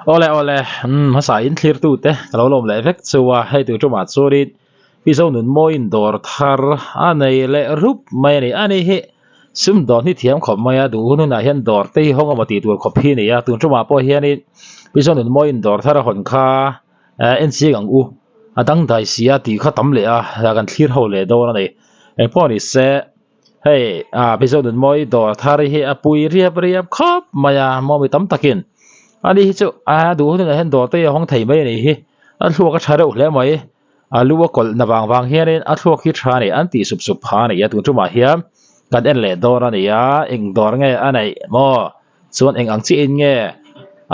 ole ma sa in clear tu te kalo lom le vek chuwa hei tu tuma churi pi zonunmawii'n DAWR thar anei le rup mai ni ani hi sum don hi thiam khop mai a du nu na hian dawr te hi hong amati tur khop hi ni a tu tuma po hian in pi zonunmawii'n DAWR thar a hon kha nc gang u adang dai sia ti kha tam le a kan thlir ho le do na nei en po ni se hei pi zonunmawii'n DAWR thar hi a pui riap khop mai a mo mi tam takin ani hi chu du nu na hian dawr te hong thei mai ni hi a thluak a thare u hle mai luwa kol na wang hianin a thluak hi tha ni an ti sup pha ni a tu tuma hiam kan en le dawr ani a eng dawr nge anei mo chuan eng ang chi in nge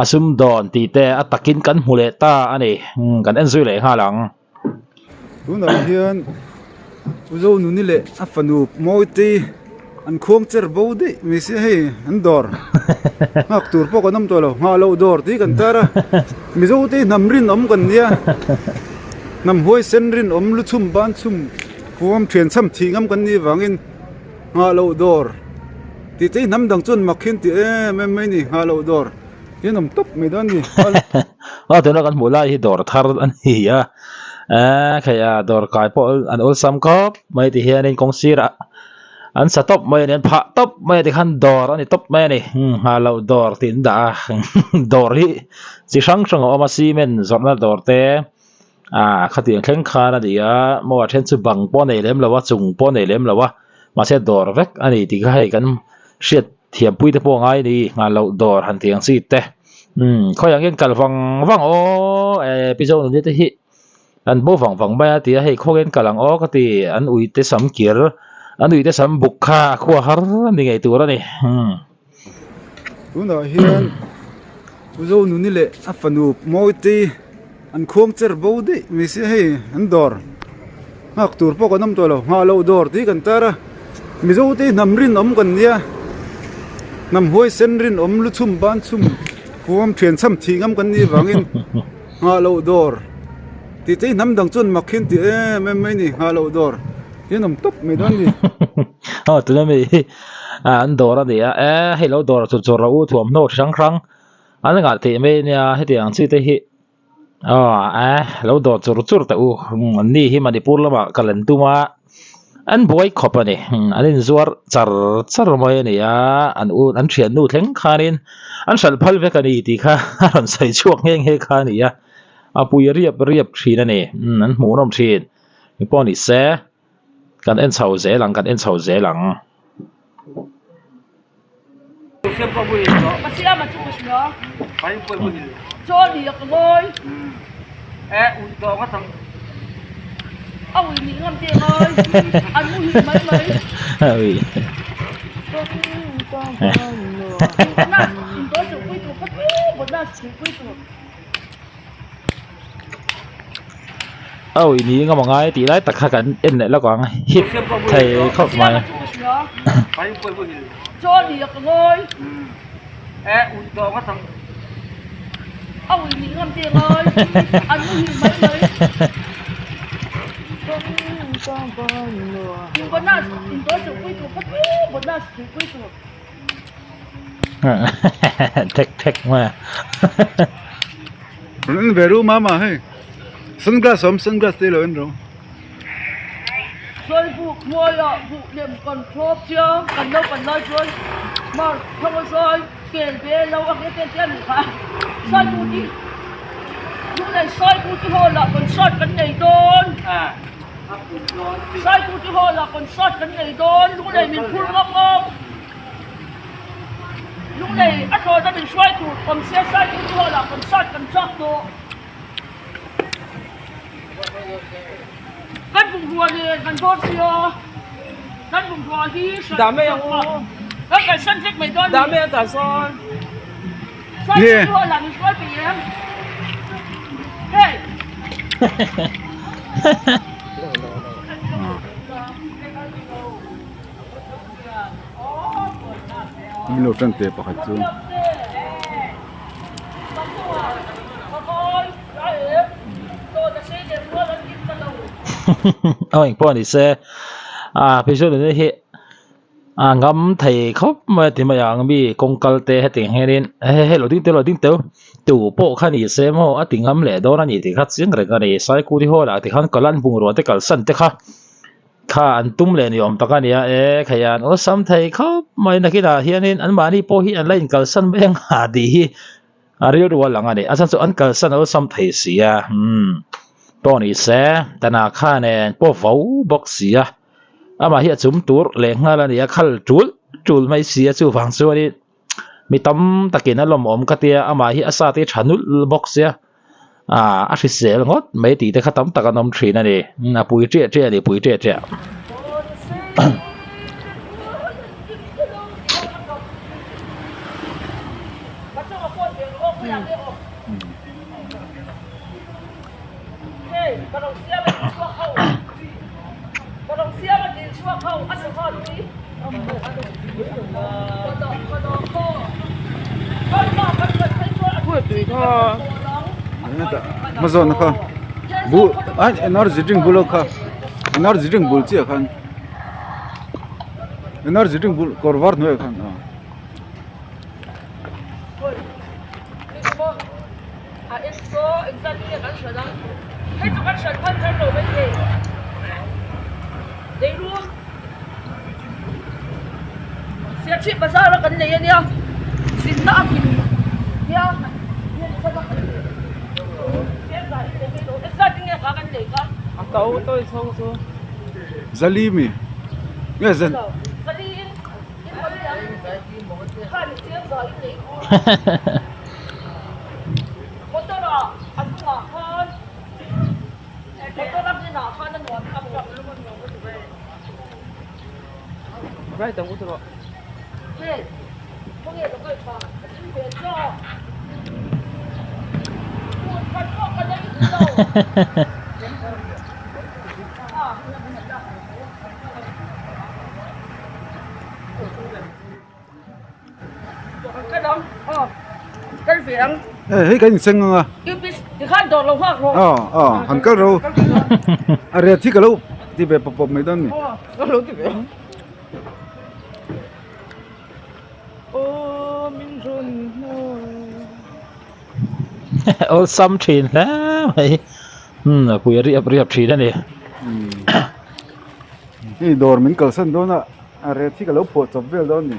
asum don ti te a takin kan hmule ta ani kan en zui le nga lang tu na hian uzo nu ni le a fanu moiti an khong cher bo de mi se he an dor hak tur po kanam to lo nga lo dor ti kan tara mi zo ti namrin om kan nia nam hoi senrin om lu chum ban chum huam thian cham thingam kan ni wangin nga lo dor ti te nam dang chun makhin ti me ni nga lo dor yen om top me dan ni tu na kan mula hi dawr thar an hi a khaya dawr kai po an ol sam kop mai ti hianin kong sira an sa top mai an pha top mai ti khan dawr ani top mai ni nga lo dawr tin da dawr hi chi sang oma cement zorna dawr te khati thleng khana dia mo then chu bang po nei lem lawa chung po nei lem lawa ma se dawr vek ani ti kha hei kan hriat thiam pui te po ngai ni nga lo dawr han tiang si te khoyang en kal wang o episode ni te hi an bo wang ba ti hei khogen kalang o ka ti an ui te sam kir an ui te sam bukha khuwa har ni ngai tur ani tu na hian uzo nu ni le a fanu moiti an khong cher bo de mi se he an dor hak tur po kanam to lo nga lo dor ti kan tara mi zo ti namrin om kan nia nam hoi senrin om lu chum ban chum huam thian cham thingam kan ni wangin nga lo dor ti te nam dang chun makhin ti me ni nga lo dor yen om top me dan ni tu na mi an dawr ani a hei lo dawr chu chu ro thuam no sang krang an nga ti me nia he ti ang chi te hi lo dawr chur ta u ni hi manipur lama kalen tuma an buai khop ani an in zuar char mai ani a an thian nu thleng khanin an sal phal vek ani ti kha an sai chuak ngeng he kha ni a pui riap thrin ani an hmu nom thrin ni po ni se kan en chho ze lang Masih amat cukup sudah. Paling pun begini. Jadi ya keboy. Untuk apa sang? Ini ngam dia boy. Anu mai. Ui. Nah, itu cukup itu kan. Benar cukup itu. Ini ngam ngai ti lai tak kan en le la kwang hit thai khop mai Paling pun begini. Jadi ya keboy. Untuk apa sang? Ini ngam dia boy. Anu mai. Benar itu cukup itu kan. Benar cukup itu. Tek ma ren veru mama he sunglass te lo en ro Rồi buộc mua là buộc điểm còn chốt chưa cần đâu cần nói chuối mà không có rồi kể về lâu ăn cái tiền được hả soi cụ đi lúc này soi cụ chứ hồ là còn soi cái này đôn soi cụ chứ hồ là còn soi cái này đôn lúc này mình phun ngông lúc này ăn rồi ta mình soi cụ còn xe soi cụ chứ hồ là còn soi cần chót đồ kan vùng rùa thì kan tốt xíu kan vùng rùa thì Dami ang kan kan sân thích mày đó dami ang tason. soi cụ là mình soi bị em hey mi lo tan te pakhat chu anh po ni se episode ni hi ngam thei khop ma ti ma yang mi kong kal te he ting herin he lo ding te tu po khani se mo atingam le do na ni ti kha ching re ga ni sai ku ri ho la ti khan kalan bung ro te kal san te kha an tum le ni om ta ka ni a e khayan o sam thai kha mai na ki da hianin an mani po hi an lain kal san beng ha di hi ariu ru lang ani asan so an kal san o sam thai sia po ni se tana kha ne po vau box sia ama hi chum tur le ngala ni a khal tul mai sia chu wang chu ani mi tam takin alom om katia ama hi asa te thanul box ya a hrisel ngot mai ti te khatam takanom thrin ani na pui tre ni pui tre mà rồi nó không bu nó chỉ trưng bu lâu không nó chỉ trưng bu chia không nó chỉ trưng bu cor vart nữa không Siap Vai Pasal-ah kan ni ya. Sinta akin. Ya. Zali mi nghe dân Right, don't go to the. Hey, không nghe được cái gì về cho. Cái đó, cái phiền. hey cái gì xanh à? Thì khăn đồ lâu hoặc rồi. Hàn cái đâu? À, rồi thì cái lâu thì về bọc mấy đôi này. Cái lâu thì về. ô sam thrin la mai pui riap thrin ani Ni dor min kal san do na a re thi ka lo po chop vel do ni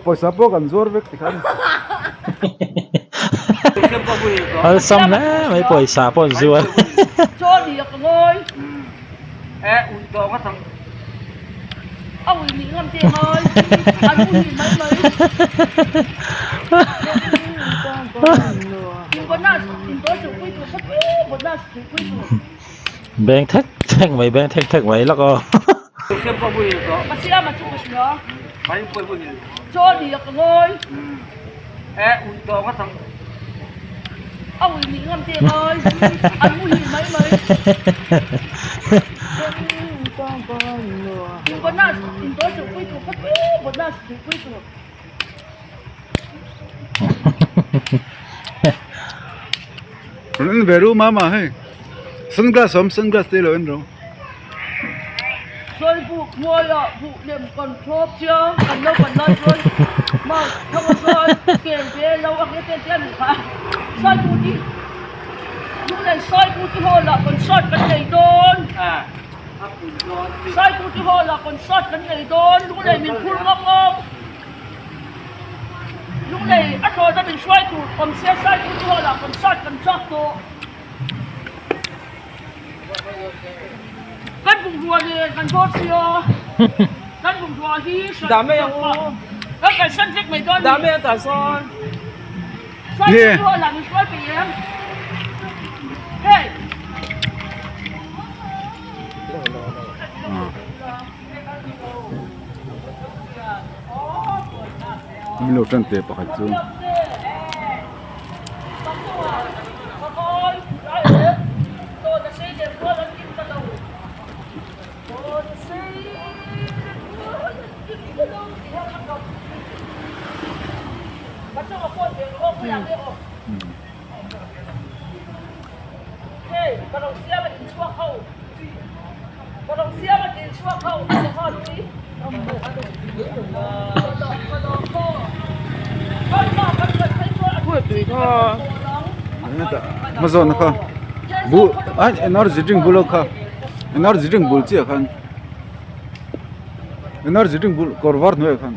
poisa po kan zor vek ti khan ô sam la mai poisa pon zuar Cho đi được rồi. Ủi đồ quá thằng. Ông ấy làm tiền ơi. Anh muốn gì mấy mấy. Nhưng có nào tìm tới sự quy tụ bất cứ một nào sự quy tụ. beng thek mai beng thek mai la ko Mà xia mà chụp nữa. Cho đi được rồi. Ủi đồ quá thằng. Ông ấy làm tiền ơi. Anh muốn gì mấy mấy. Nhưng có nào tìm tới sự quy tụ bất cứ một nào sự quy tụ. Ren veru mama hey sunglass te lo en ro Rồi vụ mua là vụ điểm còn thốp chưa? Còn lâu còn lâu rồi. Mà không có rồi. Kể về lâu ăn cái tiền được hả? Soi vụ đi. Lúc này soi vụ cái hồ là còn sót cái này đôn. Soi vụ cái hồ là còn sót cái này đôn. Lúc này mình phun ngốc ngốc. Lúc này ắt rồi ta mình xoay tụ. Còn xe soi vụ cái hồ là còn sót cần chót tụ. Kan bung dua ni kan bot sio. Kan bung dua hi. Dami yang kan san tek mai don. dami yang tak son. Sai dua là mình xoay biển. Hey. mi lo tran te pa khat chu Hey, kalau siapa di suak kau, kalau siapa di suak kau, asal kau ni. Kalau kau มาซอนนะคะบุอันenergy drinkบุลค่ะ energy drinkบุลเจ้าคัน energy drinkบุลกอร์วาร์ดหน่อยคัน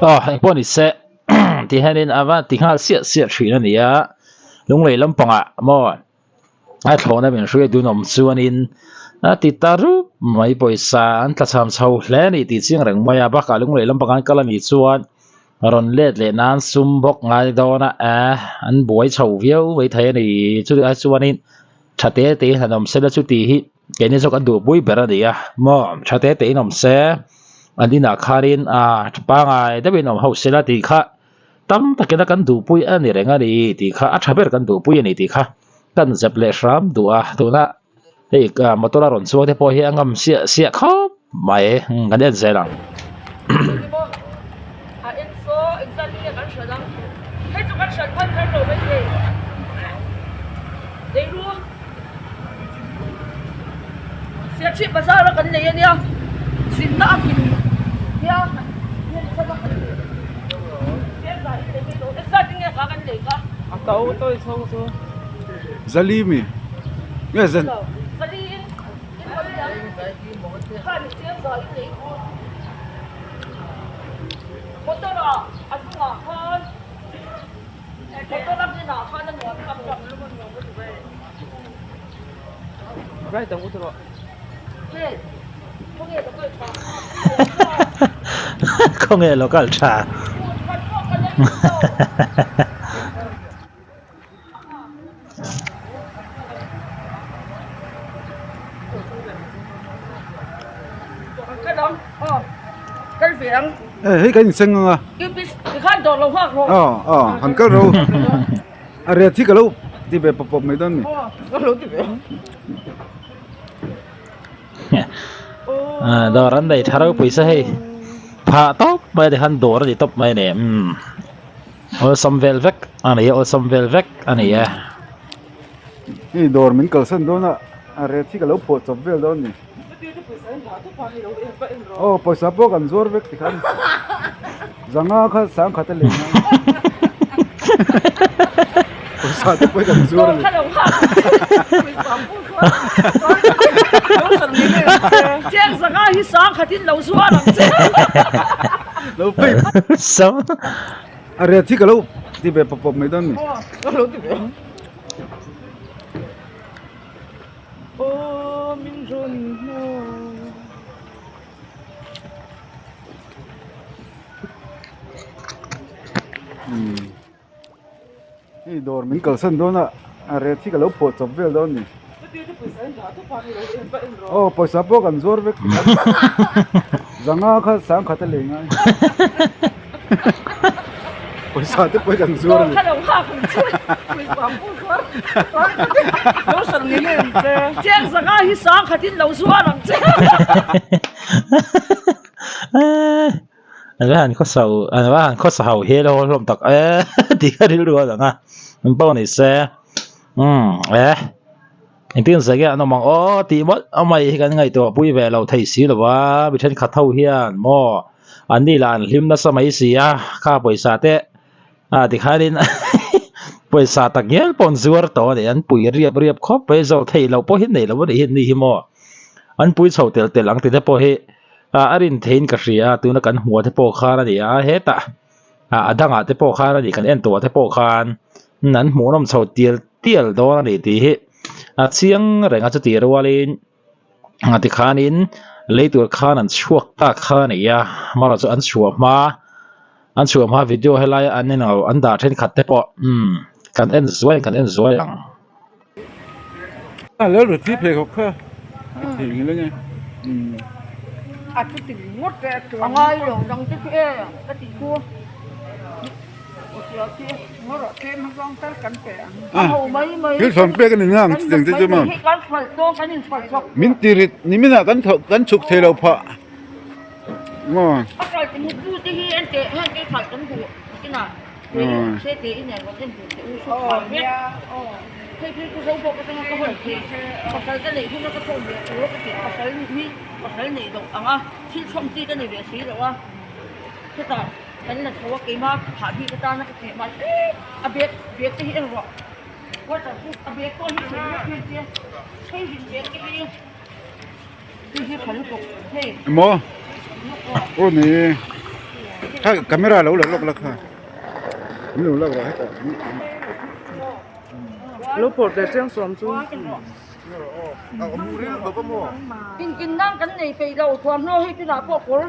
อ๋อไอ้พวกนี้เสะที่ให้เน้นว่าที่ข้าเสียชีนั่นเนี่ยลุงเลยลำปังอ่ะมั่วไอ้โถนั่นเป็นช่วยดูหนุ่มส่วนอินติดตารูปไม่ปล่อยสารถ้าทำเช่าแล้วนี่ติดเสียงแรงไม่บักลุงเลยลำปังกันก็ละมีส่วนรอนเล็ดเลยนั้นซุ่มบกไงโดนอันบ่อยเช่าเบี้ยวไว้เทนี่ชุดไอ้ส่วนนี้ชัดเตะหนุ่มเสร็จแล้วชุดที่เกณฑ์นี้จะกันดูบุยเบรดเนี่ยมั่วชัดเตะหนุ่มเสอันนี้นักข่าวนี่ปังไงได้เป็นหนุ่มเฮาเสร็จแล้วที่ข้าตั้งแต่กันดูปุยอันนี้เรื่องอะไรที่ข้าอัชเบรกันดูปุยนี่ที่ข้ากันจะเปลี่ยนรำดูตัวน่ะเฮ้ยมาตัวละรอนส่วนที่พอเฮียงเสียเขาไม่กันเดินเสียหลังเสียชีพภาษาละกันเนี่ยสินน่ากินเนี่ยสบายexactly kakan leka Atau tu so. Zalimi ya zal Zalin kan siap zalin leko motora adunga kan motora ni na kan ng wat kam kam lu mon mo be Right, tahu tu. hey kong ye lokal cha คงเอโลกัลชาcái đó cái viện hey cái gì sinh à cái khăn đồ lâu hoa rồi hắn cái đâu à rẻ thì cái đâu thì về bọc mấy đơn này cái lâu thì về ดอรันได้ทารุปิเสให้ผ่าตบไม่ได้หันโดรดิตบไม่เนี่ยโอซัมเวลเวกอันนี้โอซัมเวลเวกอันนี้นี่ดอร์มันเกิดสั้นโดนอะอะไรที่ก็แล้วปวดจับเวลโดนนี่โอ้ปวดสับปวดกันซวร์เวกที่ขันจังอ่ะข้าสังขัดเลยนะปวดสับปวดกันซวร์เลย这样子啊，一上肯定漏水了，这。แล้วไป so อะไรที่ก็แล้วที่แบบปอบไม่โดนนี่ cái lâu thì về. Ô, mình rồi nó. นี่ดอร์มันเกิดสั้นโดนอะอะไรที่ก็แล้วปวดจับเวลโดนนี่โอ้ปวดสับปวดกันซวร์เวกจังอ่ะข้าสังขัดเลยนะปวดสับปวดกันซวร์เลย 看到我很脆，为什么不说？有什么呢？这样子啊，一上肯定漏水了，这。อันว่าหันข้อเสาอันว่าหันข้อเสาเฮโร่ลมตกดีก็ดีรู้จังอ่ะมันเป้าหนิเซ่ไอ้ที่นั่นเสียน้องมองอ๋อตีมดเอาไม่กันไงตัวปุ้ยแวเราไทยสีหรือว่าบิชันขัดเท่าเฮียนหม้ออันนี้ล่ะลิมนัสมัยเสียข้าปล่อยสาเตะที่ข้าดินปล่อยสาตักเงี้ยปนซัวร์ต่อเนี่ยอันปุ้ยเรียบครบไปเราไทยเราพอเห็นไหนเราไม่ได้เห็นนี่หิมออันปุ้ยเสาเตลหลังติดแต่พอเฮอารินเทนกษีตัวนักกันหัวเทปโปคาร์นี่เฮตะดังเทปโปคาร์นี่กันเอ็นตัวเทปโปคารนั้นหัวน้ำเสาเตียลโดนนี่ที่เฮเสียงแรงอาจจะตีรัวเลยที่ขานินเลยตัวขานั้นชัวตาขานี่มาเราจะอันชัวมาวิดีโอให้ไล่อันนี้เราอันด่าเทนขัดเทปโปกันเอ็นสวยแล้วหรือที่เพลงเขาแค่ถึงแล้วไงà cái tình ngót cái thằng ai rồi đang cái tình cua ngót rồi cái nó đang tới cắn bẻ hầu mấy cái phần bẻ cái này ngang từng cái mà cái phải to cái này phải chọc mình tiệt ni mình là cắn chụp thế đâu phạ ngon cái tình cua cái anh cái phải cắn cua cái nào thế thì này có thêm cua biết cái số bộ cái nó có hơi thì cái này không nó có thông được cái này đồ à khi không chi cái này về xí rồi à thế nào kan na thawa ke ma phabi ka ta na ke ma abek te hi ro wa ta ku abek ko hi se ke ke sei hi bek ke hi phan ko hey mo ô nè ha camera lâu là lốc lắc ha lâu lắc rồi hết rồi lúc bột để trang xóm chú kin nang kan nei pe lo thom no hi ti na po ko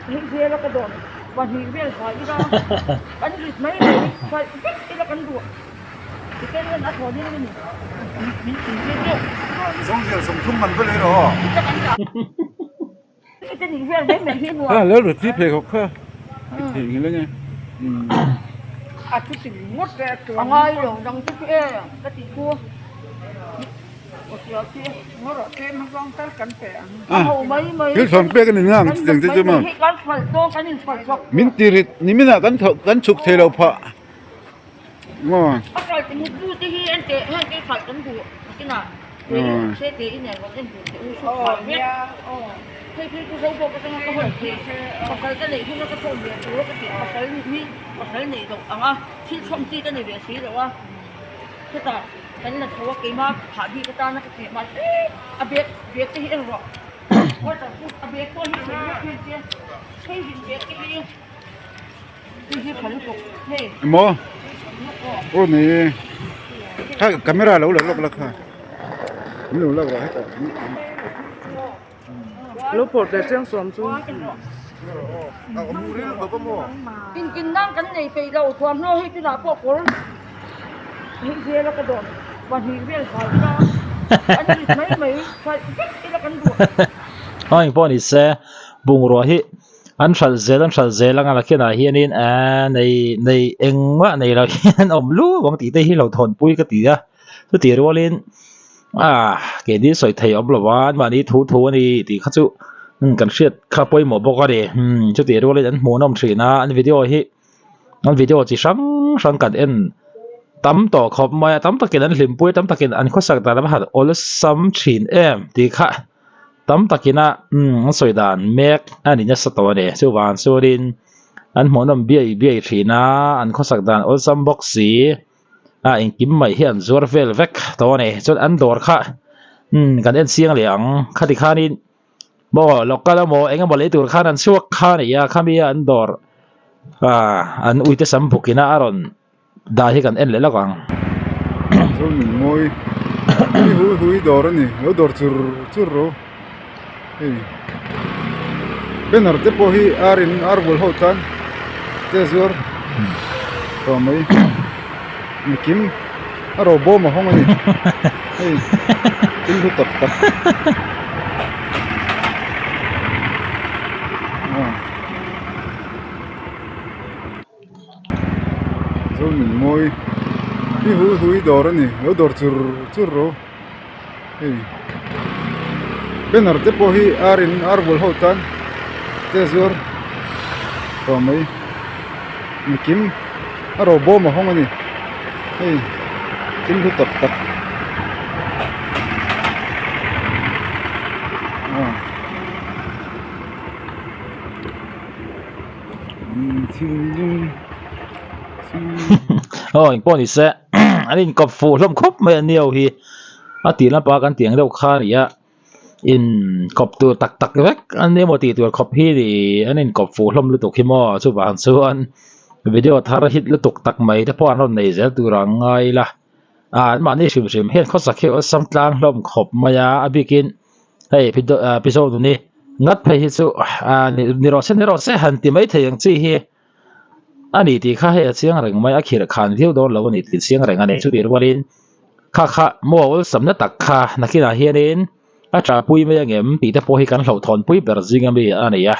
hi se la ka don wa hi vel fa i ra kan rit mai fa ti la kan du ti ken na thon ni ni min ti se sống thung mình với lấy đó cái gì vậy đấy mình hiên à lỡ được tiếp về học ha thì như thế này à cái gì mất ra trường ngay rồi đang cái gì cua một giờ kia nó rồi kia nó con tới cảnh phèn hầu mấy cái phần bé cái này nha đừng thế chứ mà cái phần to cái nhìn phần dọc mình tiệt mình là cắn chụp thế đâu phạ ngon cái gì một chút thì anh chị hai cái phần cắn đủ cái nào sẽ để này còn anh chị biết thì cái dấu bộ cái nó hơi thì còn cái này không nó cái phần việc của cái này rồi à thì không chỉ cái này việc gì rồi à thế ta cái là thua cái mà phabi ka ta na ke ma abek cái hi ro wa ta ku abek ko hi se ke sei hi bek ke hi phan ko hey mo ô nè ha camera lâu là lốc lắc ha lâu lắc rồi hết rồi lúc bột để trang xóm chú kin nang kan nei pe lo thom no hi ti na po ko hi se la ka don wa hi vel fa i ra kan rit mai fa ti la kan du oi po ni se bung ro hi an thal zel anga la khena hianin a nei engwa nei la hian om lu wang ti te hi lo thon pui ka ti a tu ti rolin ke ni soi thei om lawan ma ni thu ani ti kha chu kan hriat kha poi mo bok a de chu ti rolin an hmu nom thina an video chi sang kan en tam to khop mai tam takin an hlim pui tam takin an khosak ta ba hat ol sam thin em ti kha tam takina soi dan mek ani nya sa to ne chu wan surin an hmonom bi thina an khosak dan ol sam box si in kim mai hian zuar vel vek to ne chon an dor kha kan en siang liang khati khanin bo lokala mo enga bo le tur khan an suak kha ne ya khami an dor an uite sam bukina aron da hi kan en le lawang Zonunmawii'n hui DAWR ni lo DAWR chur ro benar te po hi arin arbol hotan te zur to mai kim aro bo ma hong ani kim hu tak Zonunmawii'n hui DAWR ni lo DAWR chur ro benar te po hi arin arbol hotan te zur to mai kim aro bo ma hong ani kim hu tak oi po ni se anin kop fu hlom khop mai aniu hi ati la pa kan tiang deuh kha ria in kop tu tak vek an ne mo ti tu khop hi ri anin kop fu hlom lu tuk hi mo chu ban chuan video thar hit lu tuk tak mai te pon ron nei zel tu rang ngai la ma ni sim hen kho sakhe o sam tlang hlom khop maya abikin hei episode ni ngat phei hi chu ni ro se han ti mai theyang chi hi ani ti kha he chiang reng mai akhir khan thiu do lo ni ti chiang reng ani chu dir warin kha mo ol samna tak kha nakina hianin tra pui mai angem ti te po hi kan hlo thon pui ber zinga mi ani ya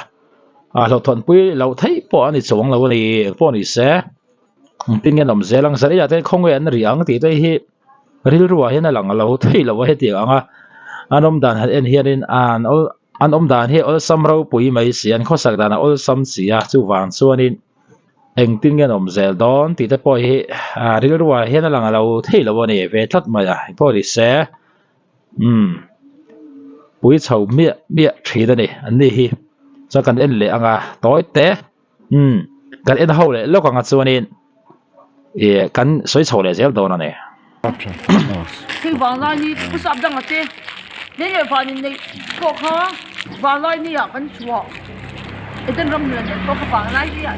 hlo thon pui lo thei po ani chawng lo ni po ni se tin nge nom zelang sari ya te khongwe an riang ti te hi ril ruwa hian alang lo thei lo he ti anga anom dan han en hianin an om dan hi ol sam ro pui mai sian khosak dan ol sam sia chu wang chuanin eng tin nge nom zel don ti te po hi ril ruwa hian alang lo thei lo ni ve thlat mai po ri se pui chho mia thri da ni an ni hi cho kan en le anga toy te kan en ho le lo ka nga chuanin kan soi chho le zel do na ne khi vàng lai ni ku sap dang ate ne le van in nei ko kha vàng lai ni ya kan chua eten ram le ko kha vàng lai ni ya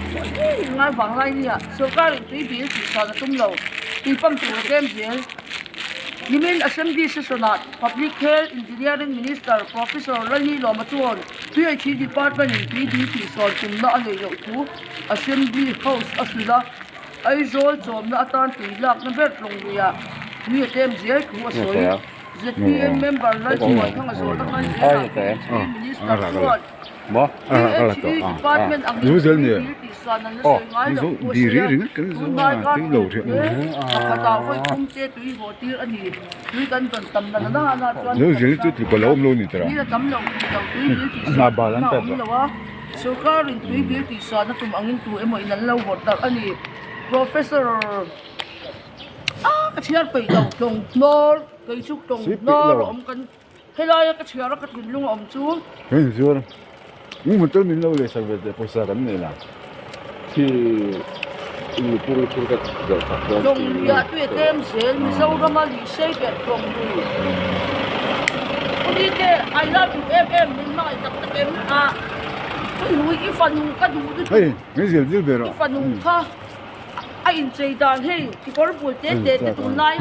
ngai vàng lai ni ya so ka ri tui bi si sa na tum lo ti pam tu kem zel Nimin Assembly Sessionat, Public Health Engineering Minister Professor Lani Lomatuan, PhD Department in PDP Son Kumna Ane Yautu, Assembly House Asula, Aizol Som na Atan Tilak na Bertlongya, Ni Tem Zel Ku Asoy, ZPM member Lani Thang Asol Takan Minister Tuan, PhD Department ang PDP Son na Nasoy Ngayon Ku Asila, Tunay Lâu chuyện Nakataw ko'y kumte tuwi hotir ani tuwi kan tam na na chuan Nếu dưới chút thì có lâu lâu nhỉ tao. ni na tam lo tuwi beauty Na balan pa ba? so karin tuwi beauty sa na tumangin tu emo inan lo hotar ani professor kachiar pe daw tong nor kay chuk tong nor om kan helaya kachiar ka tinlung om chu Cái gì rồi? Nhưng mà tôi mình lâu rồi sao về để posa cái này là thì puro cái tong ya tuwi tem sel mi so rama li sei bet tong tu Uli ke I love you em min mai tak tak em cái núi cái phần cái đủ hey, cái gì chứ về rồi? cái phần kha anh chơi đàn hey cái con bùi tết tết cái tuần này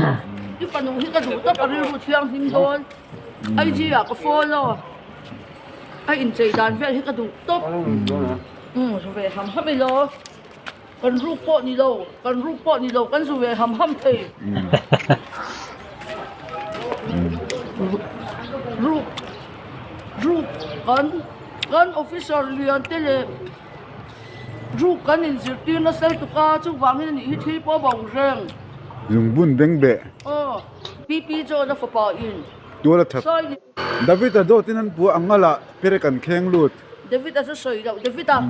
cái phần cái đủ tất cả đều thiang thinh đón anh gì à cái phone lo anh chơi đàn về cái đủ tốt rồi về hầm bây giờ con rúp pot ni lo con rồi về hầm thì rúp con official liền tele rúp con in sự tiên nó sẽ tụt ca chú vàng như này thì bỏ bầu rừng Dùng bún beng bẹ. pp cho nó phải bỏ in Tua là thật. David ở đâu tin anh bùa anh ngala pere kan khen luôn. David đã soi đâu David à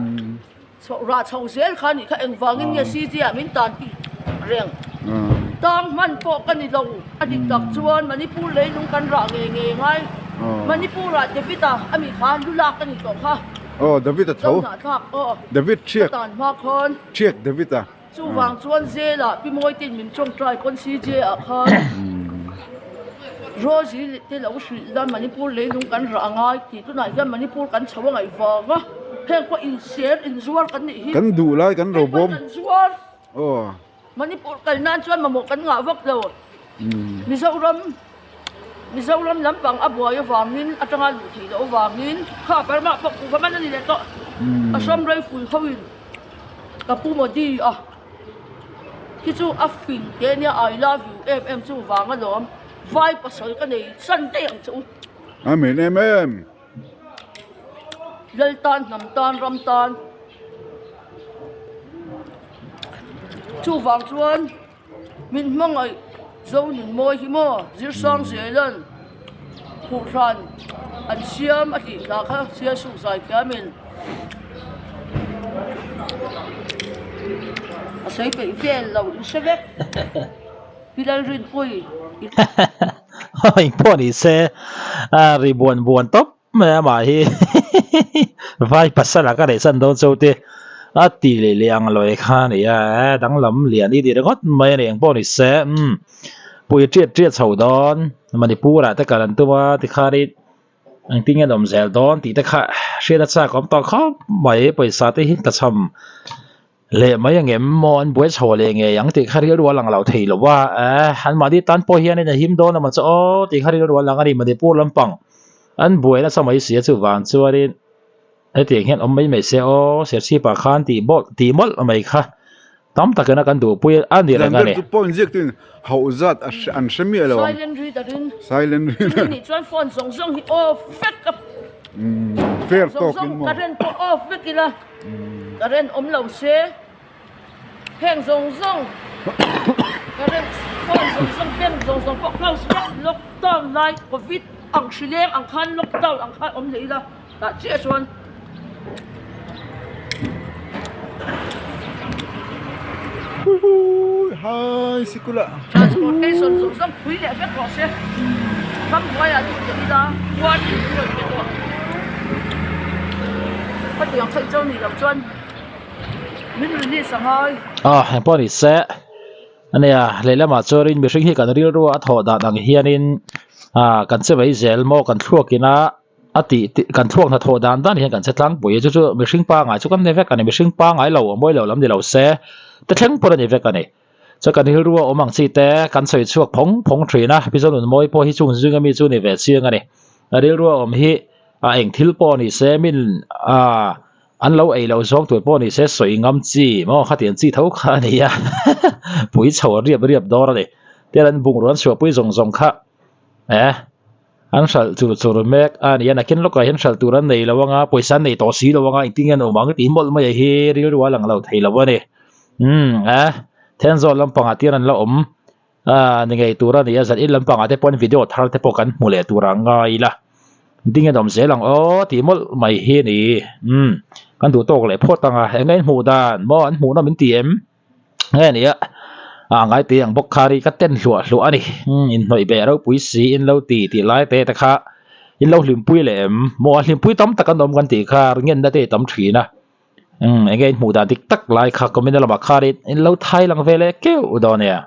ra chầu dễ khăn thì các anh vàng như si gì à mình tàn đi rừng tang man po kan ni lo adik tak chuan manipur le lung kan ra nge ngai manipur ra David à ami khan lu la kan ni to kha David ở chỗ. David check. tan ma khon Check David à. chu wang chuan ze la pi moi tin min chong try kon si je a khan Rosie te lo shi la manipur le lung kan ra ngai ti tu nai kan manipur kan chawa ngai wa heng ko in share in zuar kan ni hi Kan du lai kan ro bom. zuar Oh. Manipur kan nan chuan ma mo kan nga vak lo Mizoram lampang abuaya wangin atanga lu thi lo wangin kha parma pak ku man ni le to asam rai fui khawin kapu mo di ki chu afin ke nia I love you em chu wanga lom vai pasal ka nei san te ang chu Amen em. lal tan nam tan ram tan chu wang chuan min mangai Zonunmawii'n hi mo zir sang zelan khu than an siam ati la kha sia su sai kyamin asai pe vel lo in sevek pilal rin pui Ôi, po ni se ri buồn top mà hi vai pasal ka re san do chote ti le liang loi kha ni ya dang lam lian đi got mai ne po ni se pui triết chầu đón mà đi pu ra tất cả lần tua thì khai đi anh tin nghe đồng zel đón thì tất cả xe đặt xa có tao khó mấy bây giờ thì hít ta chầm lệ mấy anh em mòn buổi chiều lệ nghe yang thì khai đi đua lằng lão thì làว่าhắn mà đi tan po hiền này hiếm đón mà cho thì khai đi đua lằng anh mà đi pu lâm bằng anh buổi là sao mấy xía chú vàng chú điไอ้เตียงเห็นอมไม่ไม่เสียเสียชีปากขันตีมดไม่ค่ะตั้มตะกันกันดูปุยอันนี้อะไรกันเนี่ย Tu point ziek tin hau zat an shemi lo. silent read darin Silent read. ni chuan phone song hi fek up Fair talk in song mo. karen to off vekila karen lo se heng song karen phone song pen song pok close lockdown like covid ang shileng ang khan lockdown ang khan leila ta che chuan Hi sikula. transportation song pui le vek ro se kam waya tu leila wan ni ro ke to pa tiang khai chau ni lo chuan min release sangai hang pawh se ania leilama churin mihring hi kan ril ruwa a thaw dan ang hianin kan che vei zel mo kan thluakina ati kan thuak na thaw dan dan hian kan che tlang pui chu mihring pa ngai chu kan ne vek ani mihring pa ngai lo moi lo lam ni lo se te thleng pawh ani vek ani cho kan hil ruwa omang chi te kan soi chuak phong thina episode nun moi pawh hi chung zinga mi chu ni ve chiang ani ril ruwa om hi eng thil pawh ni se min an lo ei lo zawng tur pawh ni se soi ngam chi mo khatian chi tho kha ni ya pui chho riap dor ani te an bung ron swa pui zong kha an sal chu mek ani ana kin loka hian sal turan nei lawanga poisan nei to si lawanga itingan omang ti mol mai hi ril ruwa lang lo thei lo ani then zo lampang atian an la om ni ngei tura ni azan in lampang ate pon video thar te pokan mule tura ngai la dinge dom zelang ti mol mai hi ni kan du tok le photanga ngai mu dan mo an mu na min tiem ngai ni ngai ti ang bok khari ka ten hlu ani in noi be ro pui si in lo ti lai te ta kha in lo hlim pui lem mo hlim pui tam takan dom kan ti kha ngen da te tam thina again mu da dik tak lai kha comment la ba kharit in lo thai lang vele ke udonia